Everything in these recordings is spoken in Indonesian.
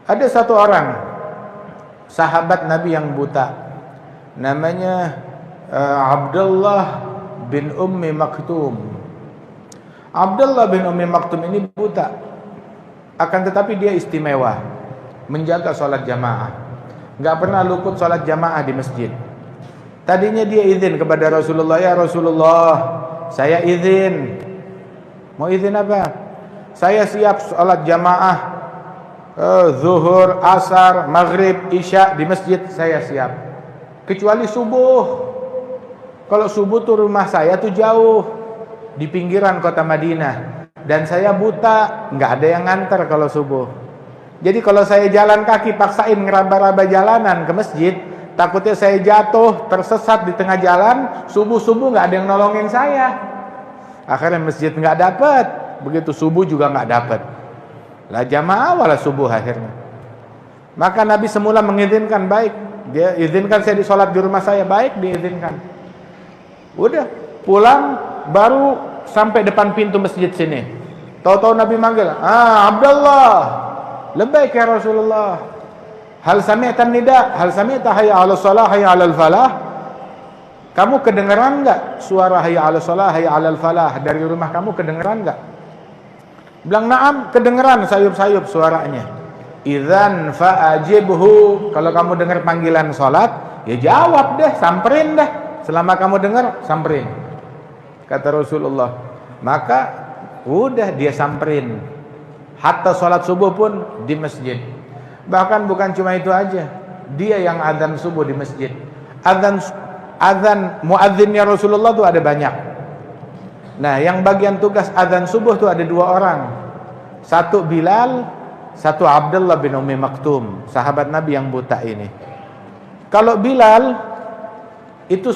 Ada satu orang sahabat Nabi yang buta, namanya Abdullah bin Ummi Maktum. Abdullah bin Ummi Maktum ini buta, akan tetapi dia istimewa, menjaga sholat jamaah, nggak pernah luput sholat jamaah di masjid. Tadinya dia izin kepada Rasulullah, ya Rasulullah, saya izin. Mau izin apa? Saya siap sholat jamaah zuhur, asar, maghrib, isya di masjid, saya siap. Kecuali subuh. Kalau subuh tuh rumah saya tuh jauh, di pinggiran kota Madinah, dan saya buta, nggak ada yang nganter kalau subuh. Jadi kalau saya jalan kaki, paksain ngeraba-raba jalanan ke masjid, takutnya saya jatuh, tersesat di tengah jalan, subuh-subuh nggak ada yang nolongin saya. Akhirnya masjid nggak dapat, begitu subuh juga nggak dapat. Lah jamaah wala subuh akhirnya. Maka Nabi semula mengizinkan, baik, dia izinkan saya disolat di rumah saya, baik, diizinkan. Udah pulang, baru sampai depan pintu masjid sini, tahu-tahu Nabi manggil, Abdullah, labbaik ya Rasulullah, hal sami'tan nida, hal sami'ta hayya 'alas shalah, hayya 'alal falah. Kamu kedengeran enggak suara hayya 'alas shalah, hayya 'alal falah dari rumah kamu, kedengeran enggak? Bilang, na'am, kedengeran, sayup-sayup suaranya. Idzan fa'ajibhu, kalau kamu dengar panggilan salat, ya jawab deh, samperin deh. Selama kamu dengar, samperin, kata Rasulullah. Maka udah dia samperin. Hatta salat subuh pun di masjid. Bahkan bukan cuma itu aja, dia yang adzan subuh di masjid. Adzan muadzinnya Rasulullah tuh ada banyak. Nah, yang bagian tugas adzan subuh tuh ada dua orang. Satu Bilal, satu Abdullah bin Ummi Maktum, sahabat Nabi yang buta ini. Kalau Bilal itu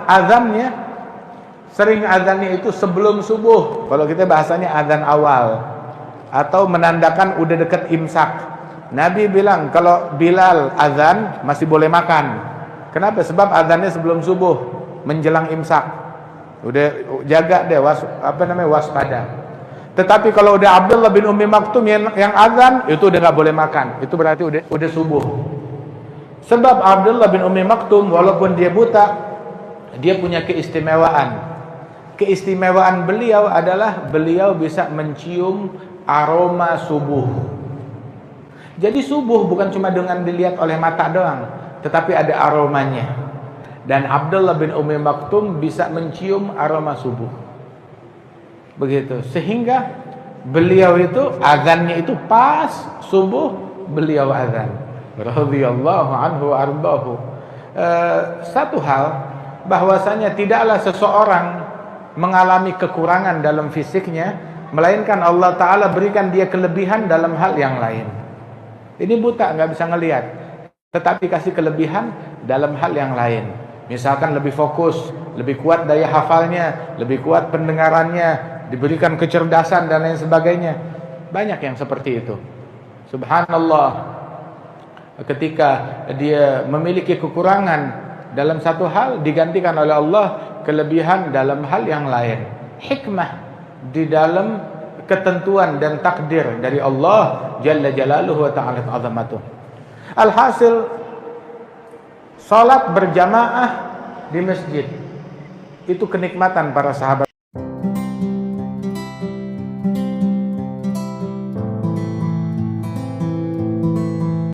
adzannya, sering adzannya itu sebelum subuh. Kalau kita bahasanya adzan awal, atau menandakan udah dekat imsak. Nabi bilang kalau Bilal adzan masih boleh makan. Kenapa? Sebab adzannya sebelum subuh, menjelang imsak. Udah jaga deh, waspada. Tetapi kalau udah Abdullah bin Ummi Maktum yang azan, itu udah nggak boleh makan. Itu berarti udah subuh. Sebab Abdullah bin Ummi Maktum walaupun dia buta, dia punya keistimewaan. Keistimewaan beliau adalah beliau bisa mencium aroma subuh. Jadi subuh bukan cuma dengan dilihat oleh mata doang, tetapi ada aromanya. Dan Abdullah bin Ummi Maktum bisa mencium aroma subuh. Begitu. Sehingga beliau itu azannya itu pas subuh, beliau azan. Radhiyallahu anhu ardahu. Satu hal, bahwasanya tidaklah seseorang mengalami kekurangan dalam fisiknya, melainkan Allah Ta'ala berikan dia kelebihan dalam hal yang lain. Ini buta, nggak bisa ngelihat, tetapi kasih kelebihan dalam hal yang lain. Misalkan lebih fokus, lebih kuat daya hafalnya, lebih kuat pendengarannya, diberikan kecerdasan dan lain sebagainya. Banyak yang seperti itu. Subhanallah, ketika dia memiliki kekurangan dalam satu hal, digantikan oleh Allah kelebihan dalam hal yang lain. Hikmah di dalam ketentuan dan takdir dari Allah Jalla Jalaluhu wa Ta'ala azamatuh. Alhasil, salat berjamaah di masjid itu kenikmatan para sahabat.